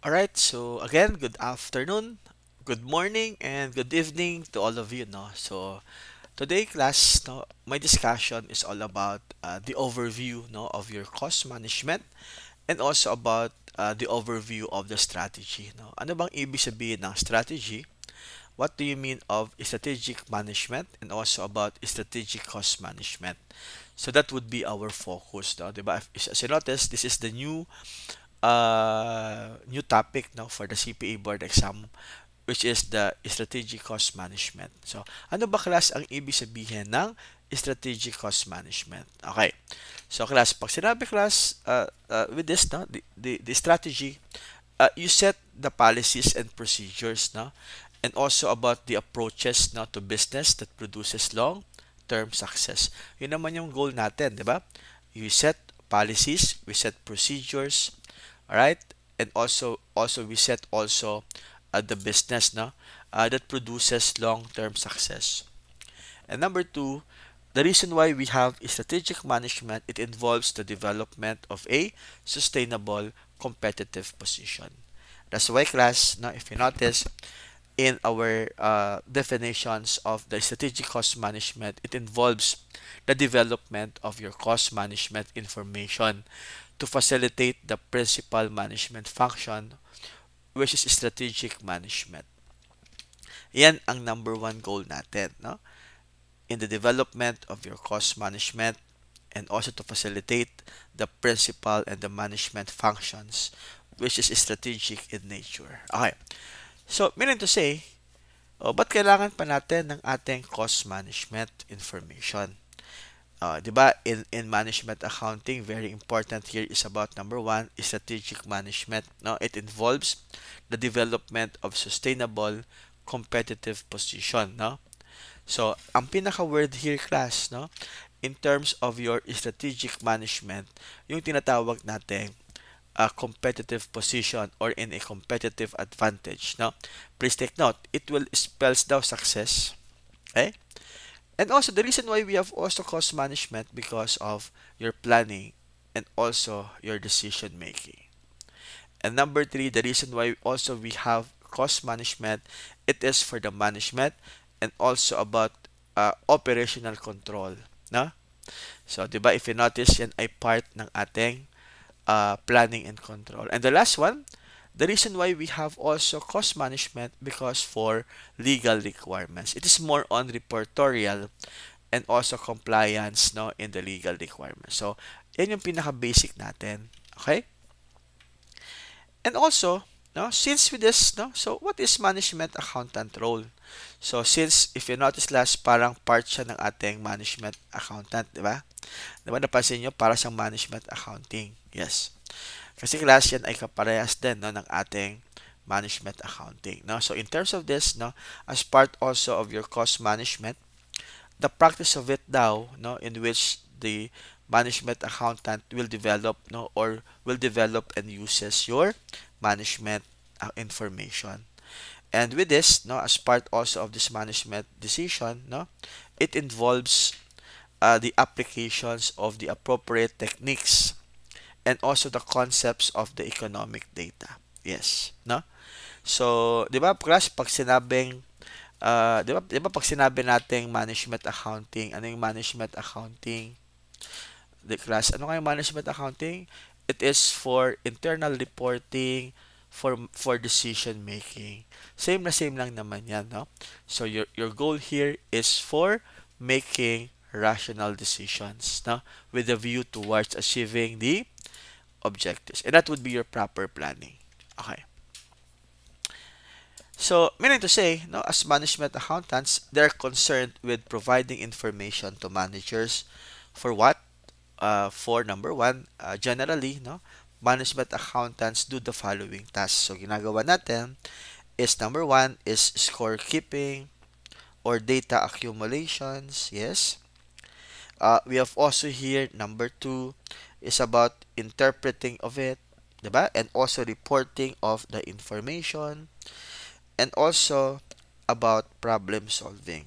Alright, so again, good afternoon, good morning, and good evening to all of you, no? So today class, no, my discussion is all about the overview, no, of your cost management and also about the overview of the strategy, no? Ano bang ibig sabihin ng strategy? What do you mean of strategic management and also about strategic cost management? So that would be our focus, no? Diba? As you notice, this is the new topic now for the CPA board exam, which is the strategic cost management. So, ano ba class ang ibig sabihin ng strategic cost management? Okay. So class, pag sinabi class, with this, no, the strategy, you set the policies and procedures, no, and also about the approaches, no, to business that produces long-term success. Yun naman yung goal natin, di ba? You set policies, we set procedures, alright, and also we set also the business, no, that produces long-term success. And number two, the reason why we have strategic management, it involves the development of a sustainable competitive position. That's why class, now if you notice, in our definitions of the strategic cost management, it involves the development of your cost management information to facilitate the principal management function, which is strategic management. Yan ang number one goal natin, no? In the development of your cost management and also to facilitate the principal and the management functions, which is strategic in nature. Okay. So, meaning to say, ba't kailangan pa natin ng ating cost management information? Di ba, in management accounting, very important here is about number one, strategic management. No? It involves the development of sustainable competitive position. No? So, ang pinaka-word here, class, no? In terms of your strategic management, yung tinatawag natin a competitive position or in a competitive advantage, no? Please take note, it will spells down success, okay? And also, the reason why we have also cost management because of your planning and also your decision making. And number three, the reason why also we have cost management, it is for the management and also about operational control. No? So, di ba, if you notice, yan ay part ng ating planning and control. And the last one, the reason why we have also cost management because for legal requirements. It is more on reportorial and also compliance, no, in the legal requirements. So, yan yung pinaka-basic natin. Okay? And also, no, since with this, no, so what is management accountant role? So, since if you notice last, parang part siya ng ating management accountant, di ba? Di ba napansin nyo, para sa management accounting. Yes. Kasi class yan ay kaparehas din, no, ng ating management accounting. No? So, in terms of this, no, as part also of your cost management, the practice of it daw, no, in which the management accountant will develop, no, or will develop and uses your management information. And with this, no, as part also of this management decision, no, it involves the applications of the appropriate techniques and also the concepts of the economic data. Yes, no? So, 'di ba, class, pag sinabing 'di ba pag sinabi nating management accounting, ano yung management accounting? The class, ano nga yung management accounting? It is for internal reporting, for decision making. Same lang naman 'yan, no? So your goal here is for making rational decisions, no? With a view towards achieving the objectives. And that would be your proper planning. Okay. So, meaning to say, no, as management accountants, they're concerned with providing information to managers for what? For number one, generally, no, management accountants do the following tasks. So, ginagawa natin is number one is scorekeeping or data accumulations. Yes. We have also here number two is about interpreting of it, diba? And also reporting of the information and also about problem solving.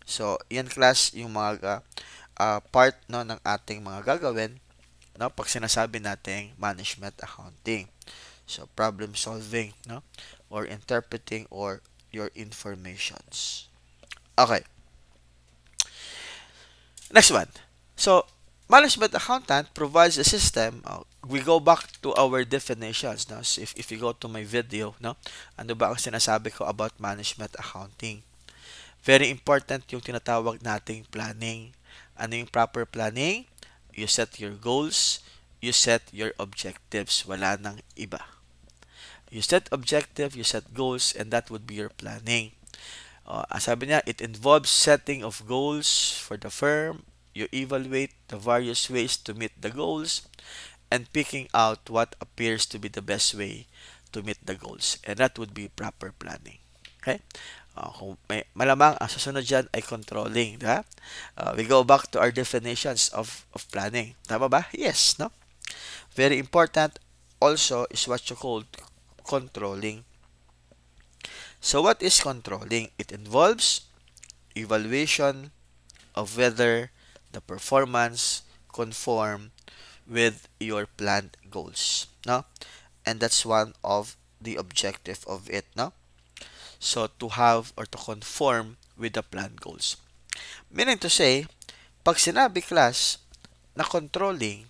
So, yan class yung mga part, no, ng ating mga gagawin, no, pag sinasabi nating management accounting. So problem solving, no? Or interpreting or your informations. Okay. Next one. So, management accountant provides a system. We go back to our definitions. No? So if you go to my video, no? Ano ba ang sinasabi ko about management accounting? Very important yung tinatawag nating planning. Ano yung proper planning? You set your goals, you set your objectives. Wala nang iba. You set objective, you set goals, and that would be your planning. Sabi niya, it involves setting of goals for the firm. You evaluate the various ways to meet the goals and picking out what appears to be the best way to meet the goals. And that would be proper planning. Okay? Kung malamang, ang susunod dyan ay controlling. Diba? We go back to our definitions of planning. Tama ba? Yes. No? Very important also is what you call controlling. So what is controlling? It involves evaluation of whether the performance conform with your planned goals, no? And that's one of the objective of it, no? So to have or to conform with the planned goals. Meaning to say, pag sinabi class na controlling,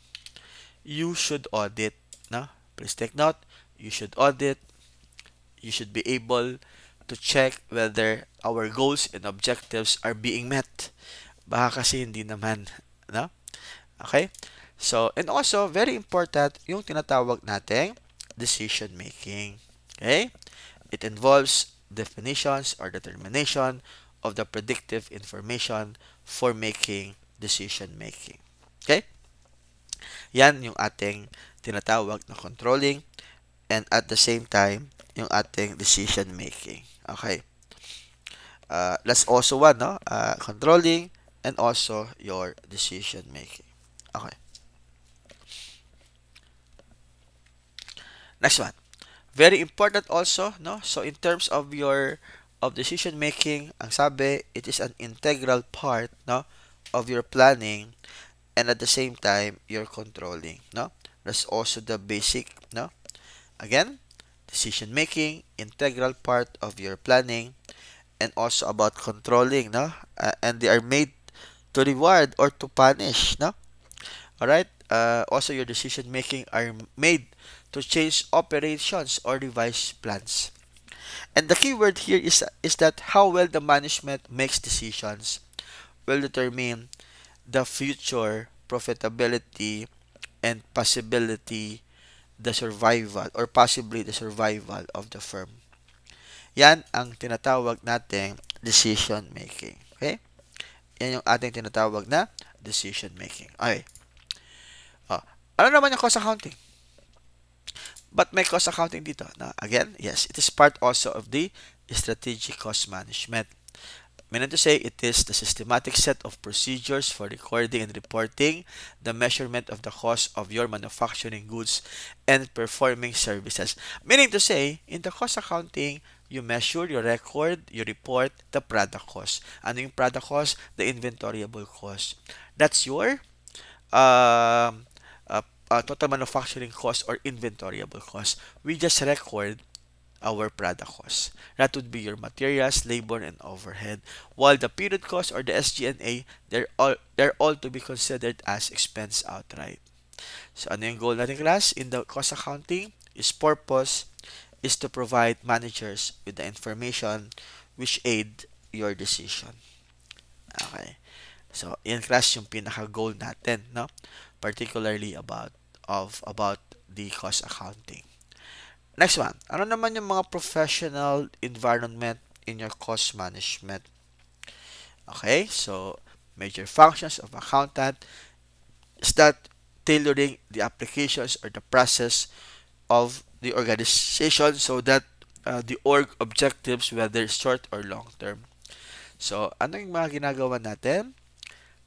you should audit, no? Please take note, you should audit, you should be able to check whether our goals and objectives are being met. Baka kasi hindi naman, no? Okay? So, and also, very important, yung tinatawag nating decision making. Okay? It involves definitions or determination of the predictive information for making decision making. Okay? Yan yung ating tinatawag na controlling and at the same time, yung ating decision making. Okay? That's also one, no? Controlling and also your decision making. Okay. Next one. Very important also, no? So in terms of your decision making, ang sabi, it is an integral part, no, of your planning and at the same time you're controlling, no? That's also the basic, no? Again, decision making, integral part of your planning and also about controlling, no? And they are made to reward or to punish, no? All right? Also your decision making are made to change operations or revise plans. And the key word here is that how well the management makes decisions will determine the future profitability and possibility the survival or possibly the survival of the firm. Yan ang tinatawag nating decision making. Okay? Yan yung ating tinatawag na decision making. Okay. Ano naman yung cost accounting? But may cost accounting dito. Now, again, yes, it is part also of the strategic cost management. Meaning to say, it is the systematic set of procedures for recording and reporting the measurement of the cost of your manufacturing goods and performing services. Meaning to say, in the cost accounting, you measure, you record, you report the product cost. Ano yung product cost? The inventoryable cost. That's your total manufacturing cost or inventoryable cost. We just record our product cost. That would be your materials, labor, and overhead. While the period cost or the SG&A, they're all to be considered as expense outright. So ano yung goal natin class in the cost accounting? Its purpose is to provide managers with the information which aid your decision. Okay. So, in class yung pinaka-goal natin, no? Particularly about the cost accounting. Next one. Ano naman yung mga professional environment in your cost management? Okay, so major functions of accountant is that tailoring the applications or the process of the organization so that the org objectives, whether short or long term. So, ano yung mga ginagawa natin?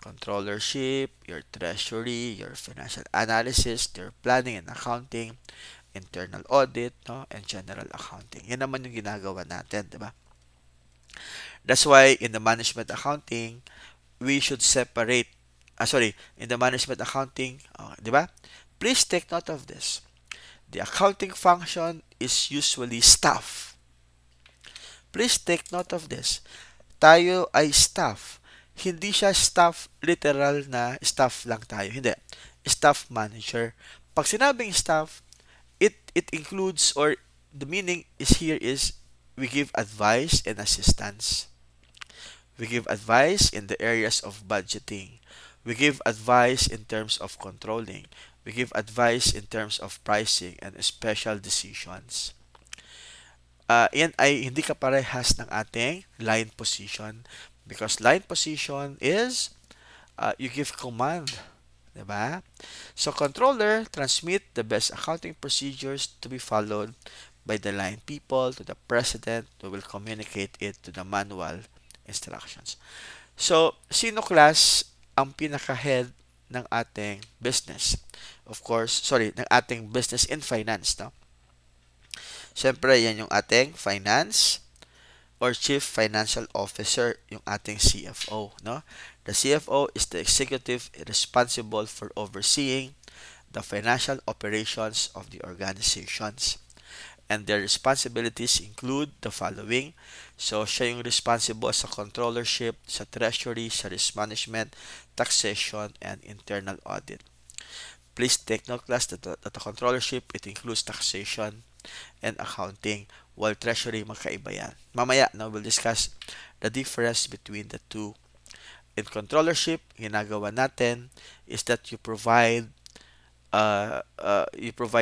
Controllership, your treasury, your financial analysis, your planning and accounting, internal audit, no, and general accounting. Yan naman yung ginagawa natin, di ba? That's why in the management accounting, we should separate, in the management accounting, di ba? Please take note of this. The accounting function is usually staff. Please take note of this. Tayo ay staff. Hindi siya staff literal na staff lang tayo. Hindi. Staff manager. Pag sinabing staff, it includes, or the meaning is here is we give advice and assistance. We give advice in the areas of budgeting. We give advice in terms of controlling. We give advice in terms of pricing and special decisions. Yan ay hindi kaparehas ng ating line position, because line position is you give command, diba? So controller transmit the best accounting procedures to be followed by the line people to the president, who will communicate it to the manual instructions. So sino class ang pinaka-head ng ating business? Of course, sorry, ng ating business in finance, no? Siyempre, yan yung ating finance or Chief Financial Officer, yung ating CFO, no? The CFO is the executive responsible for overseeing the financial operations of the organizations. And their responsibilities include the following. So, siya yung responsible sa controllership, sa treasury, sa risk management, taxation, and internal audit. Please take note, class, that the controllership, it includes taxation and accounting, while treasury, magkaiba yan. Mamaya, now we'll discuss the difference between the two. In controllership, ginagawa natin is that you provide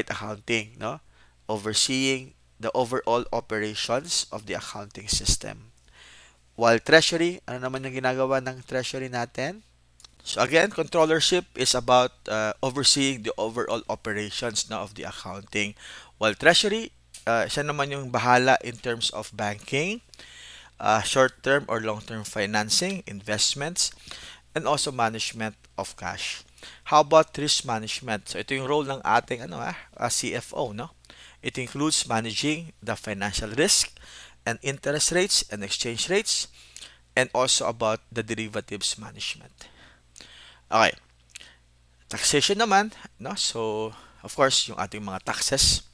accounting, no? Overseeing the overall operations of the accounting system. While treasury, ano naman yung ginagawa ng treasury natin? So again, controllership is about overseeing the overall operations na of the accounting. While treasury, siya naman yung bahala in terms of banking, short-term or long-term financing, investments, and also management of cash. How about risk management? So ito yung role ng ating CFO, no? It includes managing the financial risk and interest rates and exchange rates, and also about the derivatives management. Okay. Taxation naman, no? So, of course, yung ating mga taxes,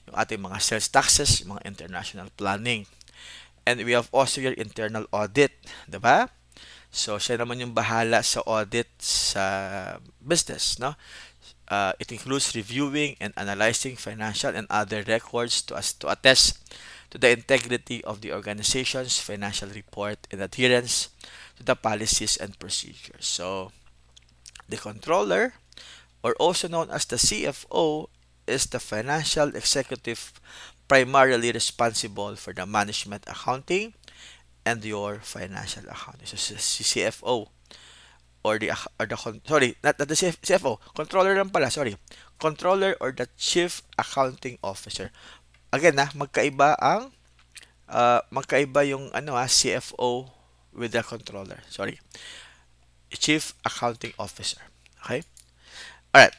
yung ating mga sales taxes, yung mga international planning. And we have also your internal audit, diba? So, siya naman yung bahala sa audit sa business, no? It includes reviewing and analyzing financial and other records to attest to the integrity of the organization's financial report and adherence to the policies and procedures. So, the controller, or also known as the CFO, is the financial executive primarily responsible for the management accounting and your financial accounting. So, si CFO or not the CFO, controller lang pala, sorry. Controller or the Chief Accounting Officer. Again, magkaiba yung CFO with the controller. Sorry. Chief Accounting Officer. Okay? Alright.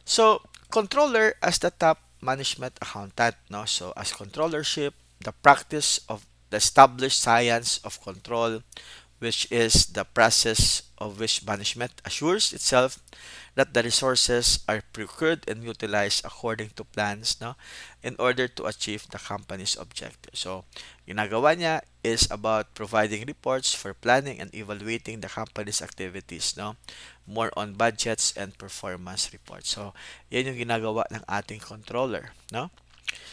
So, controller as the top management accountant, no? So, as controllership, the practice of the established science of control, which is the process of which management assures itself that the resources are procured and utilized according to plans, no, in order to achieve the company's objective. So, ginagawa niya is about providing reports for planning and evaluating the company's activities, no, more on budgets and performance reports. So, yan yung ginagawa ng ating controller, no.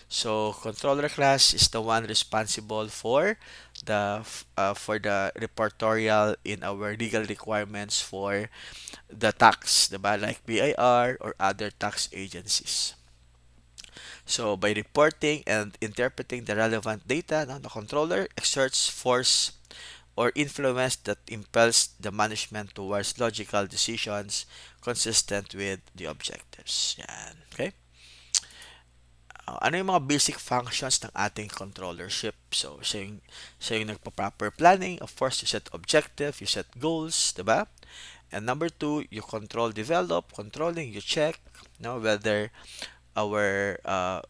So, controller class is the one responsible for the reportorial in our legal requirements for the tax, diba? Like BIR or other tax agencies. So, by reporting and interpreting the relevant data, no, the controller exerts force or influence that impels the management towards logical decisions consistent with the objectives. Yan. Okay? Ano yung mga basic functions ng ating controllership? So, siya yung nagpa-proper planning. Of course, you set objective, you set goals, diba? And number 2, you control, develop, controlling, you check, no, whether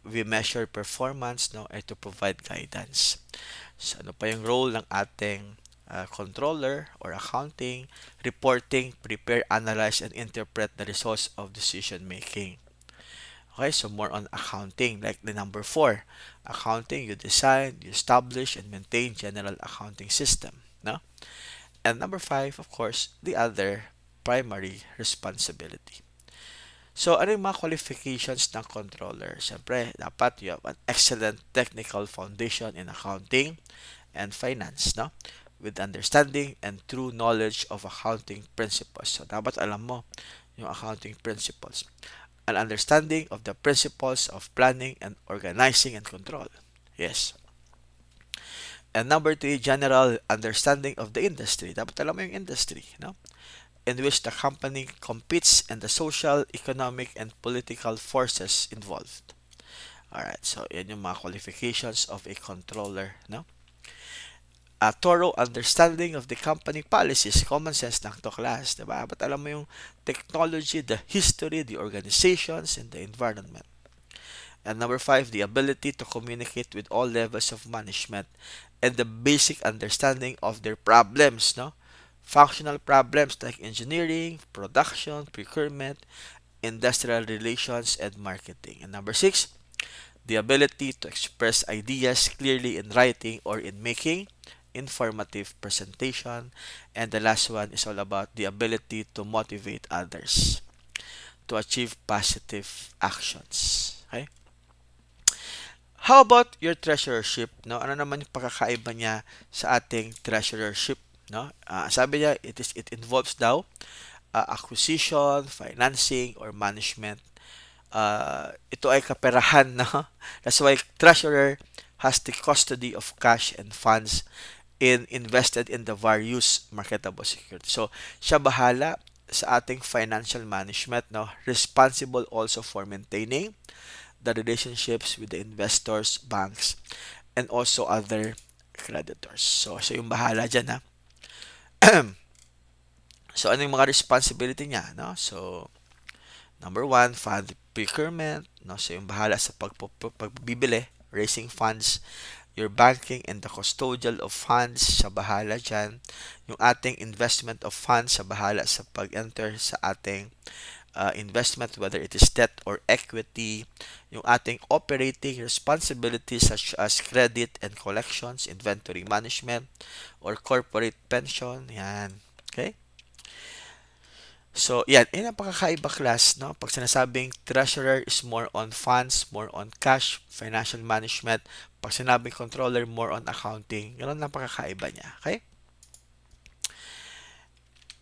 we measure performance, no, and to provide guidance. So, ano pa yung role ng ating controller or accounting? Reporting, prepare, analyze, and interpret the results of decision making. Okay, so more on accounting, like the number 4. Accounting, you design, you establish, and maintain general accounting system. No? And number 5, of course, the other primary responsibility. So, ano yung mga qualifications ng controller? Siyempre, dapat you have an excellent technical foundation in accounting and finance, no? With understanding and true knowledge of accounting principles. So, dapat alam mo yung accounting principles. An understanding of the principles of planning and organizing and control. Yes. And number 3, general understanding of the industry. Dapat alam mo yung industry, no? In which the company competes and the social, economic, and political forces involved. Alright, so yan yung mga qualifications of a controller, no? A thorough understanding of the company policies, common sense lang to class, diba? But alam mo yung technology, the history, the organizations, and the environment. And number 5, the ability to communicate with all levels of management and the basic understanding of their problems, no? Functional problems like engineering, production, procurement, industrial relations, and marketing. And number 6, the ability to express ideas clearly in writing or in making informative presentation. And the last one is all about the ability to motivate others to achieve positive actions. Okay? How about your treasurership? No? Ano naman yung pagkakaiba niya sa ating treasurership? No? Sabi niya, it involves daw acquisition, financing, or management. Ito ay kaperahan. No? That's why treasurer has the custody of cash and funds invested in the various marketable securities. So, siya bahala sa ating financial management. No? Responsible also for maintaining the relationships with the investors, banks, and also other creditors. So, siya yung bahala dyan, ha? So, ano yung mga responsibility niya, no? So, number 1, fund procurement, no? So, yung bahala sa pagbibili, raising funds, your banking and the custodial of funds, sa bahala dyan. Yung ating investment of funds, sa bahala sa pag-enter sa ating investment, whether it is debt or equity. Yung ating operating responsibilities such as credit and collections, inventory management, or corporate pension. Yan. Okay? So, yan. Yan ang pagkakaiba class, no? Pag sinasabing treasurer is more on funds, more on cash, financial management. Pag sinabing controller, more on accounting. Ganun ang pagkakaiba niya. Okay?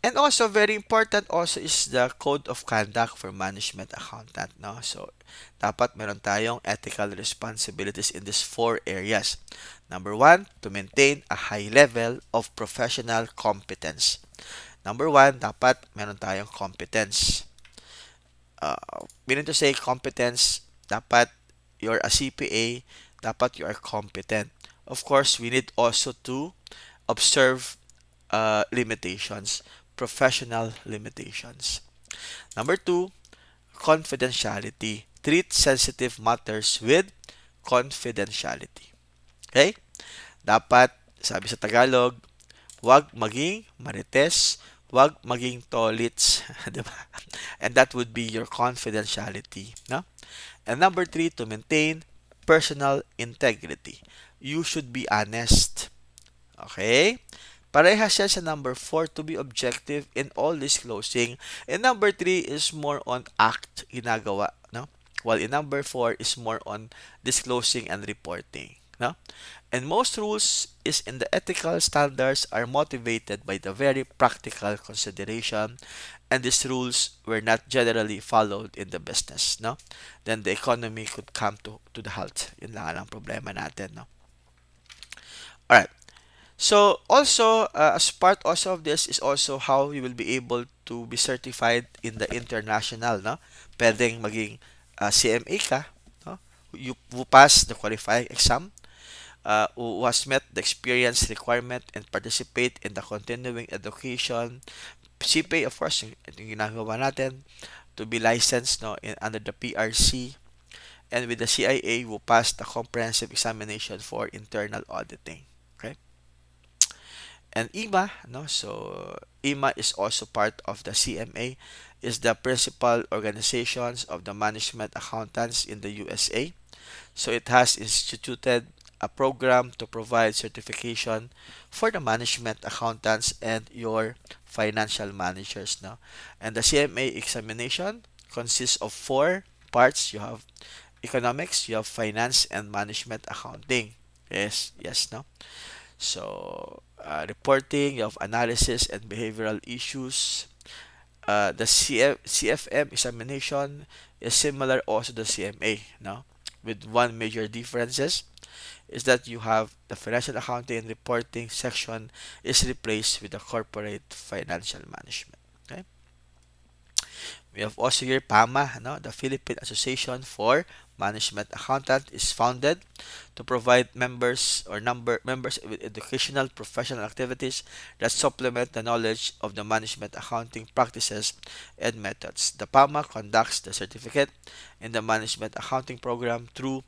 And also, very important also is the code of conduct for management accountant, no? So, dapat meron tayong ethical responsibilities in these 4 areas. Number 1, to maintain a high level of professional competence. Number 1, dapat meron tayong competence. Meaning to say, competence, dapat you're a CPA, dapat you are competent. Of course, we need also to observe limitations, professional limitations. Number 2, confidentiality. Treat sensitive matters with confidentiality. Okay? Dapat, sabi sa Tagalog, wag maging marites, wag maging tolits, diba? And that would be your confidentiality, no? And number 3, to maintain personal integrity. You should be honest. Okay? Parehas yan sa number 4, to be objective in all disclosing. And number 3 is more on act, ginagawa, no? While in number 4 is more on disclosing and reporting, no? And most rules is in the ethical standards are motivated by the very practical consideration, and these rules were not generally followed in the business, no? Then the economy could come to the halt. Yun lang ang problema natin, no? Alright. So, also, as part also of this is also how you will be able to be certified in the international, no? Pwedeng maging CMA ka, no? You pass the qualifying exam, who has met the experience requirement and participate in the continuing education. CPA, of course, yung ginagawa natin, to be licensed, no, under the PRC, and with the CIA, who pass the comprehensive examination for internal auditing. Okay? And IMA, no? So IMA is also part of the CMA, is the principal organizations of the management accountants in the USA. So it has instituted a program to provide certification for the management accountants and your financial managers, no? And the CMA examination consists of four parts. You have economics, you have finance and management accounting. Yes, yes, no? So, reporting, you have analysis and behavioral issues. The CFM examination is similar also to the CMA, no? With one major differences is that you have the financial accounting and reporting section is replaced with the corporate financial management. Okay? We have also here PAMA, no? The Philippine Association for Management Accountant is founded to provide members with educational professional activities that supplement the knowledge of the management accounting practices and methods. The PAMA conducts the certificate in the management accounting program through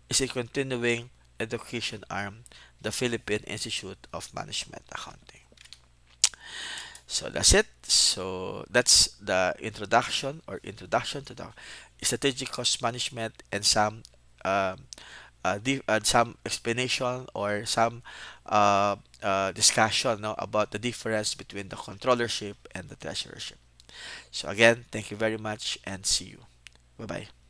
is a continuing education arm, the Philippine Institute of Management Accounting. So that's it. So that's the introduction to the strategic cost management and some explanation or some discussion, no, about the difference between the controllership and the treasurership. So again, thank you very much and see you. Bye bye.